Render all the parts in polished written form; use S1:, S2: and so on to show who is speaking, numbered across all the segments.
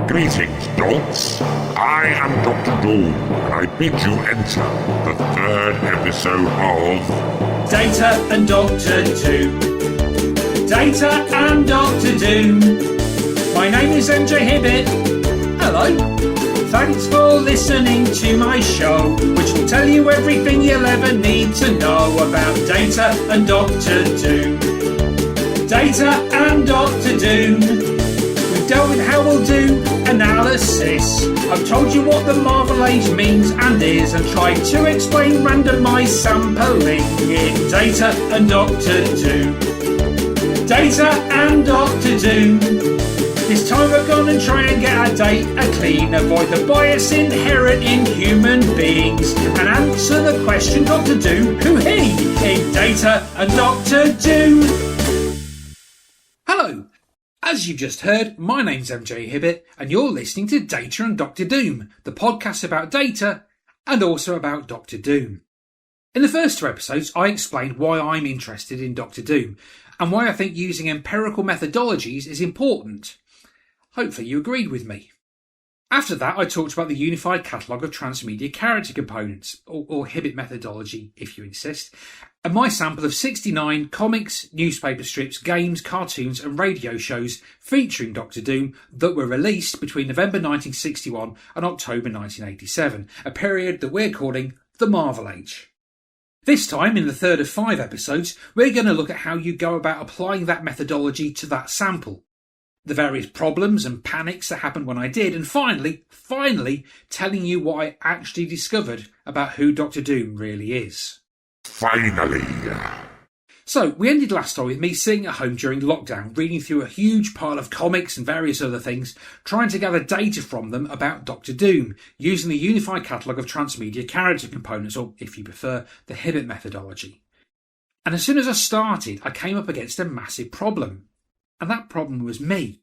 S1: Greetings, dogs. I am Dr. Doom, and I bid you enter the third episode of
S2: Data and Doctor Doom. Data and Doctor Doom. My name is MJ Hibbett. Hello. Thanks for listening to my show, which will tell you everything you'll ever need to know about Data and Doctor Doom. Data and Doctor Doom. We've dealt with how we'll do analysis. I've told you what the Marvel Age means and is, and tried to explain randomised sampling in Data and Doctor Doom. Data and Doctor Doom. This time we're gonna try and get our data clean, avoid the bias inherent in human beings, and answer the question Dr. Doom, who he, in Data and Doctor Doom. Hello, as you've just heard, my name's MJ Hibbett, and you're listening to Data and Doctor Doom, the podcast about data and also about Doctor Doom. In the first two episodes, I explained why I'm interested in Doctor Doom, and why I think using empirical methodologies is important. Hopefully you agreed with me. After that, I talked about the unified catalogue of transmedia character components, or Hibbett methodology, if you insist, and my sample of 69 comics, newspaper strips, games, cartoons and radio shows featuring Doctor Doom that were released between November 1961 and October 1987, a period that we're calling the Marvel Age. This time, in the third of 5 episodes, we're going to look at how you go about applying that methodology to that sample, the various problems and panics that happened when I did, and finally, telling you what I actually discovered about who Doctor Doom really is.
S1: Finally.
S2: So, we ended last time with me sitting at home during lockdown, reading through a huge pile of comics and various other things, trying to gather data from them about Doctor Doom, using the unified catalogue of transmedia character components, or, if you prefer, the Hibbett methodology. And as soon as I started, I came up against a massive problem. And that problem was me.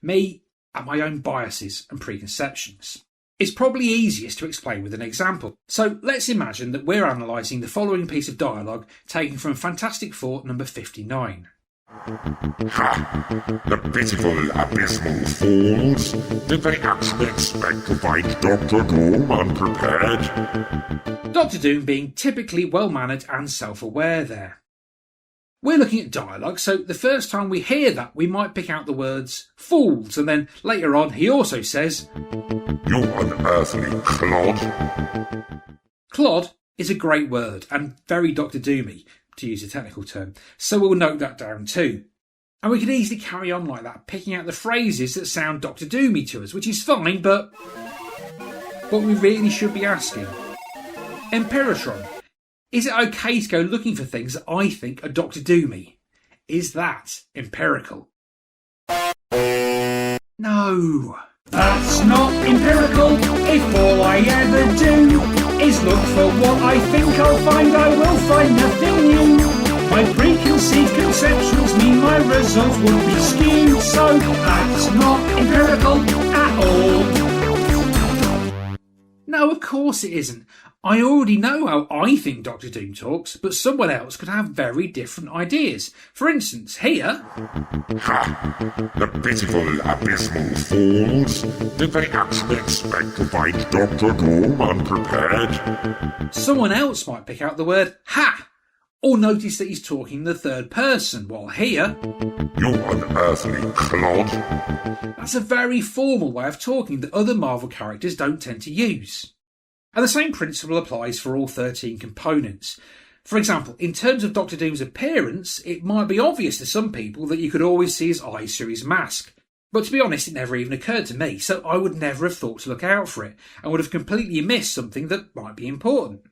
S2: Me and my own biases and preconceptions. It's probably easiest to explain with an example. So let's imagine that we're analysing the following piece of dialogue taken from Fantastic Four number 59.
S1: Ha! The pitiful abysmal fools! Did they actually expect to find Dr. Doom unprepared?
S2: Dr. Doom being typically well-mannered and self-aware there. We're looking at dialogue, so the first time we hear that, we might pick out the words fools, and then later on he also says,
S1: You unearthly clod.
S2: Clod is a great word, and very Dr. Doomy, to use a technical term, so we'll note that down too. And we could easily carry on like that, picking out the phrases that sound Dr. Doomy to us, which is fine, but we really should be asking, Empiratron, is it okay to go looking for things that I think are Dr. Doomy? Is that empirical? No. That's not empirical. If all I ever do is look for what I think I'll find, I will find nothing new. My preconceived conceptions mean my results will be skewed, so that's not empirical at all. No, of course it isn't. I already know how I think Dr. Doom talks, but someone else could have very different ideas. For instance, here...
S1: Ha! The pitiful abysmal fools! Did they actually expect to find Dr. Doom unprepared?
S2: Someone else might pick out the word ha! Or notice that he's talking in the third person, while here...
S1: You unearthly clod!
S2: That's a very formal way of talking that other Marvel characters don't tend to use. And the same principle applies for all 13 components. For example, in terms of Dr. Doom's appearance, it might be obvious to some people that you could always see his eyes through his mask. But to be honest, it never even occurred to me, so I would never have thought to look out for it, and would have completely missed something that might be important.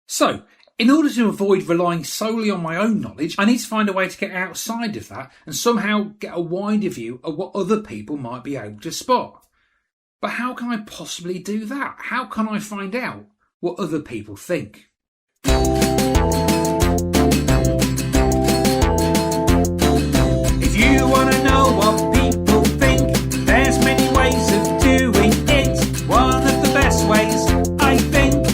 S2: So, in order to avoid relying solely on my own knowledge, I need to find a way to get outside of that and somehow get a wider view of what other people might be able to spot. But how can I possibly do that? How can I find out what other people think? If you want to know what people think, there's many ways of doing it. One of the best ways, I think,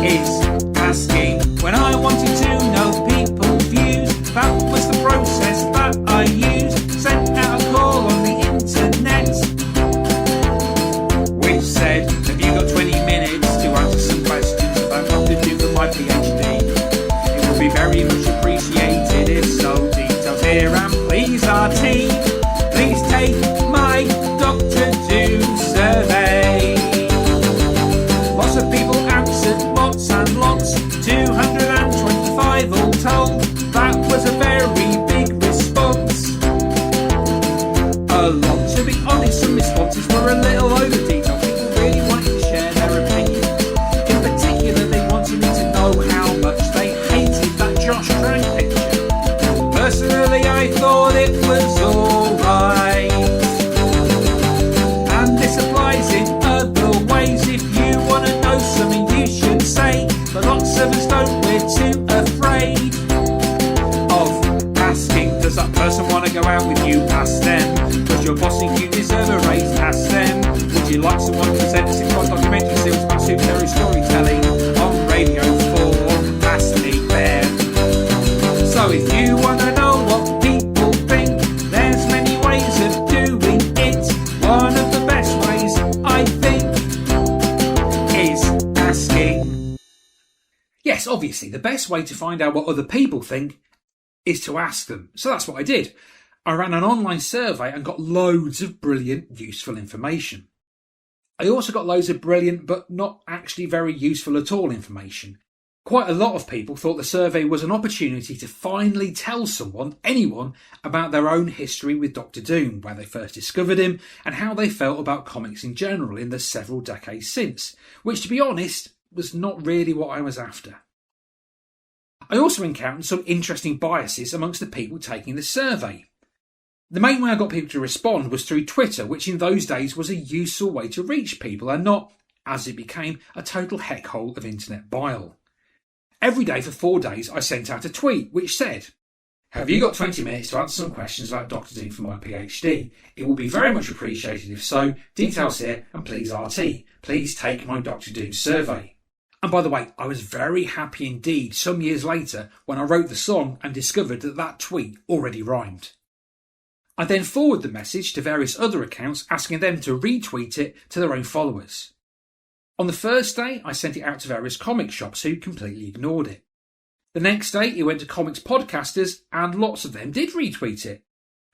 S2: is asking. When I wanted to know people's views, that was the process that I used. Sent out a call on the internet. please RT, please take my Doctor Doom survey. Lots of people answered, lots and lots, 225 all told. That was a very big response. A lot, to be honest, some responses were a little over detailed. People really wanted to share their opinion. In particular, they wanted me to know how much they hated that Josh Trank picture. Personally, I thought it was alright. And this applies in other ways. If you want to know something, you should say. But lots of us don't, we're too afraid of asking. Does that person want to go out with you? Ask them. Does your boss think you deserve a raise? Ask them. Would you like someone to present a sitcom documentary series about superhero storytelling on Radio 4? Ask me them. So if you want to know what people think, there's many ways of doing it. One of the best ways, I think, is asking. Yes, obviously, the best way to find out what other people think is to ask them. So that's what I did. I ran an online survey and got loads of brilliant, useful information. I also got loads of brilliant, but not actually very useful at all information. Quite a lot of people thought the survey was an opportunity to finally tell someone, anyone, about their own history with Doctor Doom, where they first discovered him, and how they felt about comics in general in the several decades since, which, to be honest, was not really what I was after. I also encountered some interesting biases amongst the people taking the survey. The main way I got people to respond was through Twitter, which in those days was a useful way to reach people and not, as it became, a total heckhole of internet bile. Every day for 4 days I sent out a tweet which said, "Have you got 20 minutes to answer some questions about Doctor Doom for my PhD? It will be very much appreciated if so. Details here, and please RT. Please take my Doctor Doom survey." And by the way, I was very happy indeed some years later when I wrote the song and discovered that that tweet already rhymed. I then forwarded the message to various other accounts asking them to retweet it to their own followers. On the first day, I sent it out to various comic shops who completely ignored it. The next day, it went to comics podcasters and lots of them did retweet it.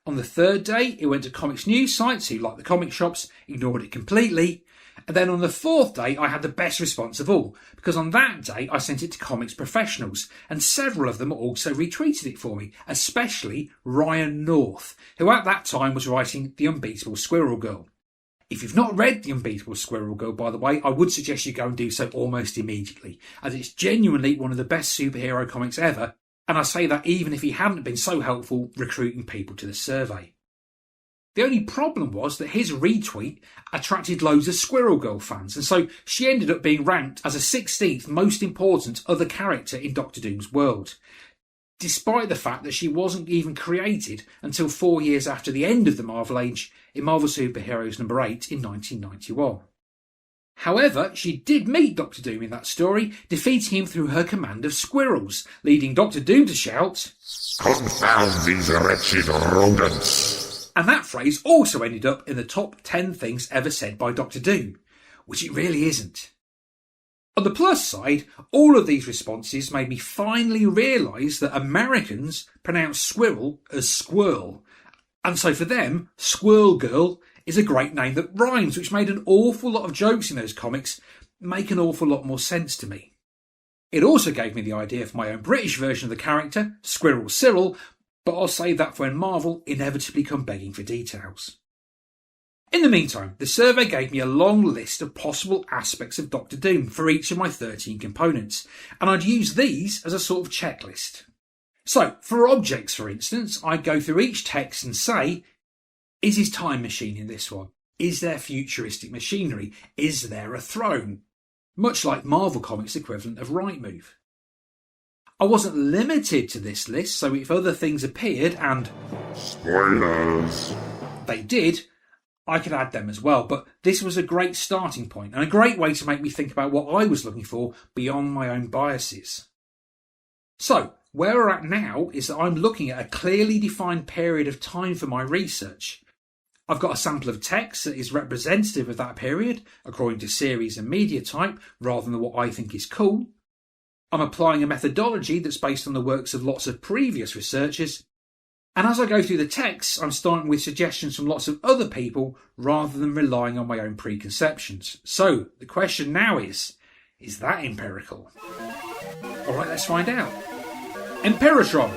S2: On the third day, it went to comics news sites who, like the comic shops, ignored it completely. And then on the fourth day, I had the best response of all, because on that day I sent it to comics professionals, and several of them also retweeted it for me, especially Ryan North, who at that time was writing The Unbeatable Squirrel Girl. If you've not read The Unbeatable Squirrel Girl, by the way, I would suggest you go and do so almost immediately, as it's genuinely one of the best superhero comics ever, and I say that even if he hadn't been so helpful recruiting people to the survey. The only problem was that his retweet attracted loads of Squirrel Girl fans, and so she ended up being ranked as a 16th most important other character in Doctor Doom's world, despite the fact that she wasn't even created until 4 years after the end of the Marvel Age in Marvel Superheroes number 8 in 1991. However, she did meet Doctor Doom in that story, defeating him through her command of squirrels, leading Doctor Doom to shout,
S1: "Confound these wretched rodents!"
S2: And that phrase also ended up in the top 10 things ever said by Doctor Doom, which it really isn't. On the plus side, all of these responses made me finally realise that Americans pronounce squirrel as squirrel, and so for them, Squirrel Girl is a great name that rhymes, which made an awful lot of jokes in those comics make an awful lot more sense to me. It also gave me the idea for my own British version of the character, Squirrel Cyril, but I'll save that for when Marvel inevitably come begging for details. In the meantime, the survey gave me a long list of possible aspects of Doctor Doom for each of my 13 components, and I'd use these as a sort of checklist. So, for objects for instance, I'd go through each text and say, is his time machine in this one? Is there futuristic machinery? Is there a throne? Much like Marvel Comics' equivalent of Rightmove. I wasn't limited to this list, so if other things appeared, and
S1: spoilers,
S2: they did, I could add them as well, but this was a great starting point and a great way to make me think about what I was looking for beyond my own biases. So, where we're at now is that I'm looking at a clearly defined period of time for my research. I've got a sample of text that is representative of that period, according to series and media type, rather than what I think is cool. I'm applying a methodology that's based on the works of lots of previous researchers, And as I go through the texts, I'm starting with suggestions from lots of other people rather than relying on my own preconceptions. So the question now is that empirical? Alright, let's find out. Empirical.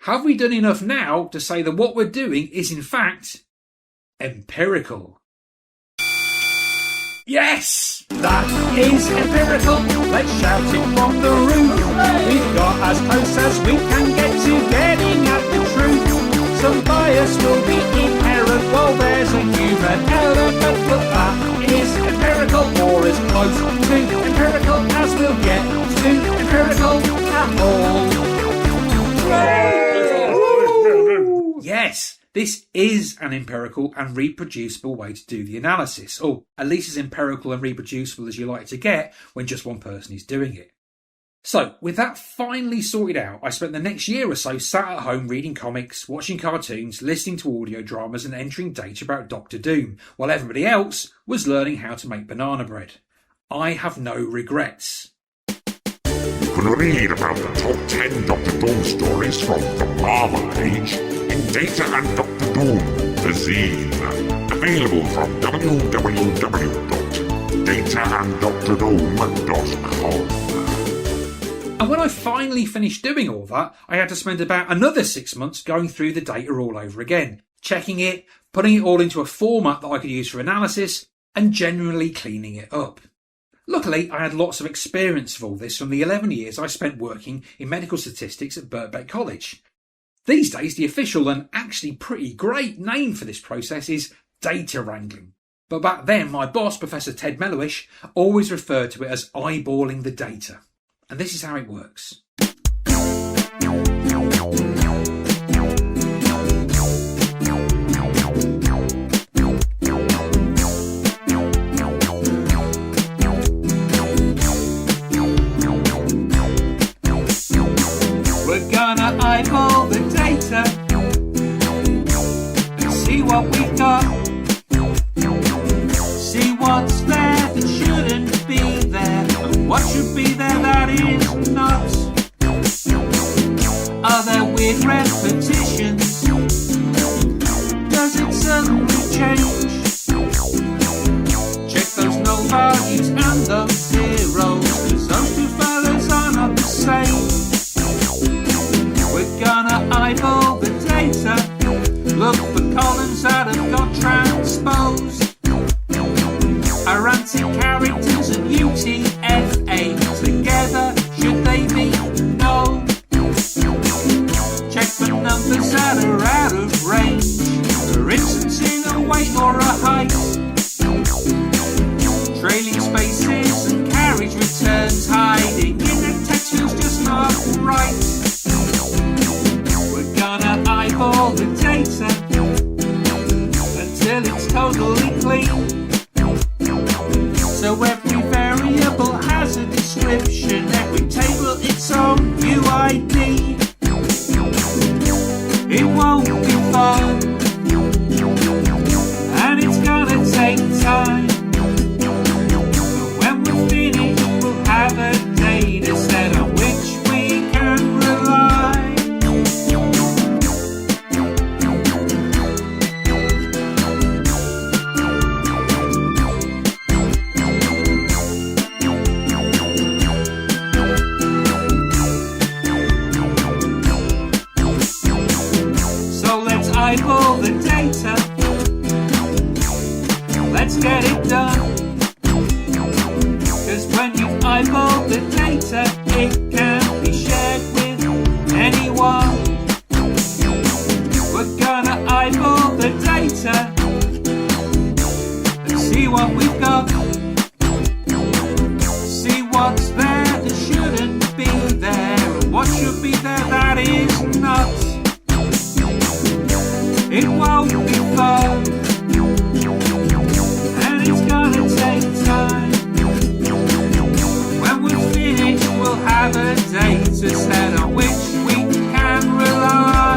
S2: Have we done enough now to say that what we're doing is in fact empirical? Yes!
S3: That is empirical. Let's shout it from the roof. We've got as close as we can get to getting at the truth. Some bias will be inherent while there's a human element, but that is empirical, or as close to empirical as we'll get to empirical at all.
S2: Yes! This is an empirical and reproducible way to do the analysis, or at least as empirical and reproducible as you like to get when just one person is doing it. So, with that finally sorted out, I spent the next year or so sat at home reading comics, watching cartoons, listening to audio dramas and entering data about Doctor Doom, while everybody else was learning how to make banana bread. I have no regrets.
S1: You can read about the top 10 Doctor Doom stories from the Marvel Age in Data and Doctor Doom, the zine. Available from www.dataanddoctordoom.com.
S2: And when I finally finished doing all that, I had to spend about another 6 months going through the data all over again, checking it, putting it all into a format that I could use for analysis, and generally cleaning it up. Luckily, I had lots of experience of all this from the 11 years I spent working in medical statistics at Birkbeck College. These days, the official and actually pretty great name for this process is data wrangling. But back then, my boss, Professor Ted Mellowish, always referred to it as eyeballing the data. And this is how it works.
S3: We're gonna eyeball the data and see what we've got. See what's there that shouldn't be there, and what should be there that is not. Are there weird repetitions? Does it suddenly change? Check those null values and those zeros, 'cause those two fellas are not the same. We're gonna eyeball the data, look for columns that have got transposed. Errantic characters and UTF-8 together, should they be? No. Check for numbers that are out of range, for instance in a weight or a height. Trailing spaces and carriage returns hiding in the text feels just not right. We're gonna eyeball the data until it's totally clean. So every variable has a description, every table its own UID. It won't be fun, and it's gonna take time. But when we're finished, we'll have a data set on which we can rely. Eyeball the data, let's get it done. 'Cause when you eyeball the data, it can be shared with anyone. We're gonna eyeball the data and see what we've got. See what's there that shouldn't be there, and what should be there that is not. It won't be fun, and it's gonna take time. When we're finished, we'll have a data set on which we can rely.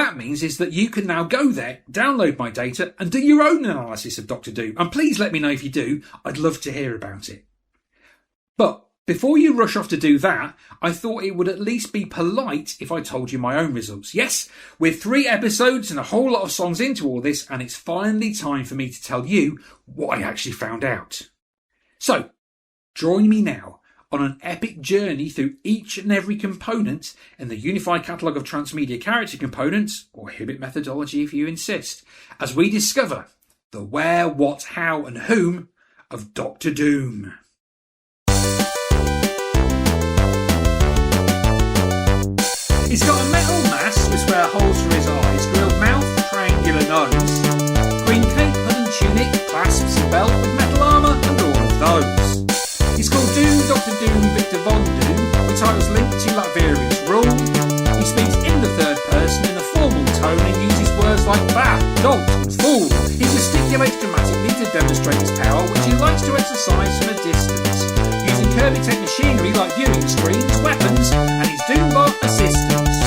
S2: that means is that you can now go there, download my data, and do your own analysis of Doctor Doom. And please let me know if you do. I'd love to hear about it. But before you rush off to do that, I thought it would at least be polite if I told you my own results. Yes, we're 3 episodes and a whole lot of songs into all this, and it's finally time for me to tell you what I actually found out. So, join me now on an epic journey through each and every component in the Unified Catalogue of Transmedia Character Components, or Hibbett methodology if you insist, as we discover the where, what, how and whom of Doctor Doom. He's got a metal mask with square holes for his eyes, grilled mouth, triangular nose, green cape, hood and tunic, clasps and belt with metal armour and all of those. He's called Doom, Dr. Doom, Victor Von Doom, with titles linked to Latverian's rule. He speaks in the third person in a formal tone and uses words like bat, dolt and fool. He gesticulates dramatically to demonstrate his power, which he likes to exercise from a distance, using Kirby-tech machinery like viewing screens, weapons and his Doombot assistants.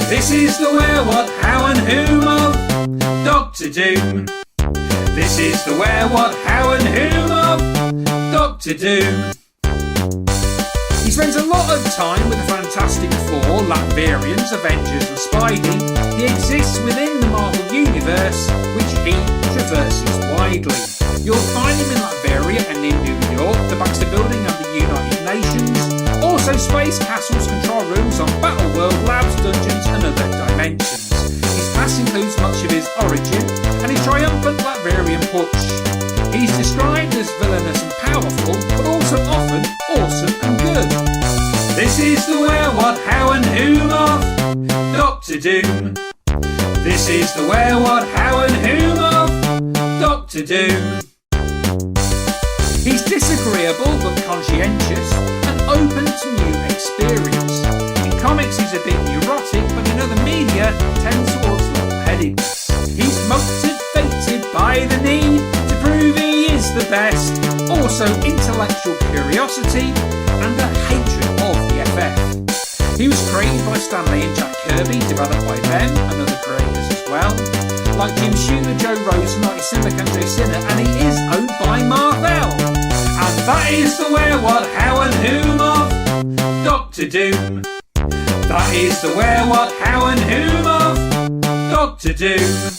S2: This is the where, what, how and whom of Doctor Doom. This is the where, what, how and whom of Doctor Doom. He spends a lot of time with the Fantastic Four, Latverians, Avengers and Spidey. He exists within the Marvel Universe, which he traverses widely. You'll find him in Latveria and in New York, the Baxter Building and the United Nations, also space castles, control rooms on Battleworld, labs, dungeons and other dimensions. His past includes much of his origin and his triumphant Latverian putsch. He's described as villainous and powerful, but also often awesome and good. This is the where, what, how and whom of Doctor Doom. This is the where, what, how and whom of Doctor Doom. He's disagreeable but conscientious and open to new experience. In comics he's a bit neurotic, but in other media tends towards level-headedness. He's motivated by the need to prove he is is the best, also intellectual curiosity and a hatred of the FF. He was created by Stan Lee and Jack Kirby, developed by them and other creators as well, like Jim Shooter, Joe Rosen, Marty Simbick and Joe Sinner, and he is owned by Marvel. And that is the where, what, how and whom of Doctor Doom. That is the where, what, how and whom of Doctor Doom.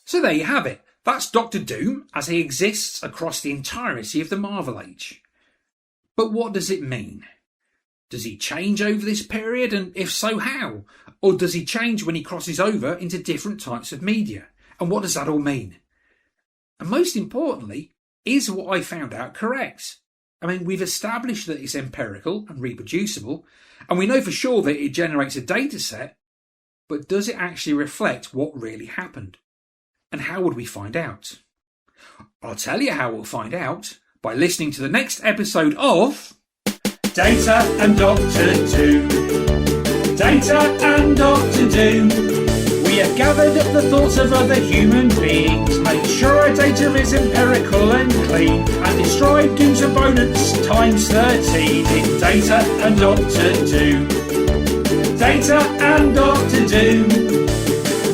S2: So there you have it. That's Doctor Doom as he exists across the entirety of the Marvel Age. But what does it mean? Does he change over this period, and if so, how? Or does he change when he crosses over into different types of media? And what does that all mean? And most importantly, is what I found out correct? I mean, we've established that it's empirical and reproducible, and we know for sure that it generates a data set, but does it actually reflect what really happened? And how would we find out? I'll tell you how we'll find out by listening to the next episode of
S3: Data and Doctor Doom. Data and Doctor Doom. We have gathered up the thoughts of other human beings, made sure our data is empirical and clean, and destroyed Doom's opponents times 13 in Data and Doctor Doom. Data and Doctor Doom.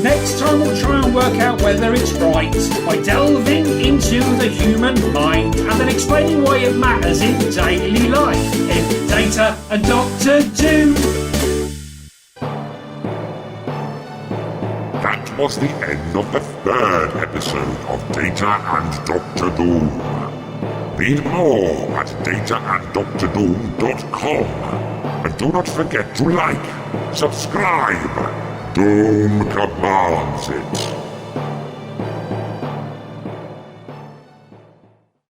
S3: Next time we'll try and work out whether it's right by delving into the human mind and then explaining why it matters in daily life in Data and Doctor Doom.
S1: That was the end of the third episode of Data and Doctor Doom. Read more at dataanddoctordoom.com. And do not forget to like, subscribe. Doom commands it.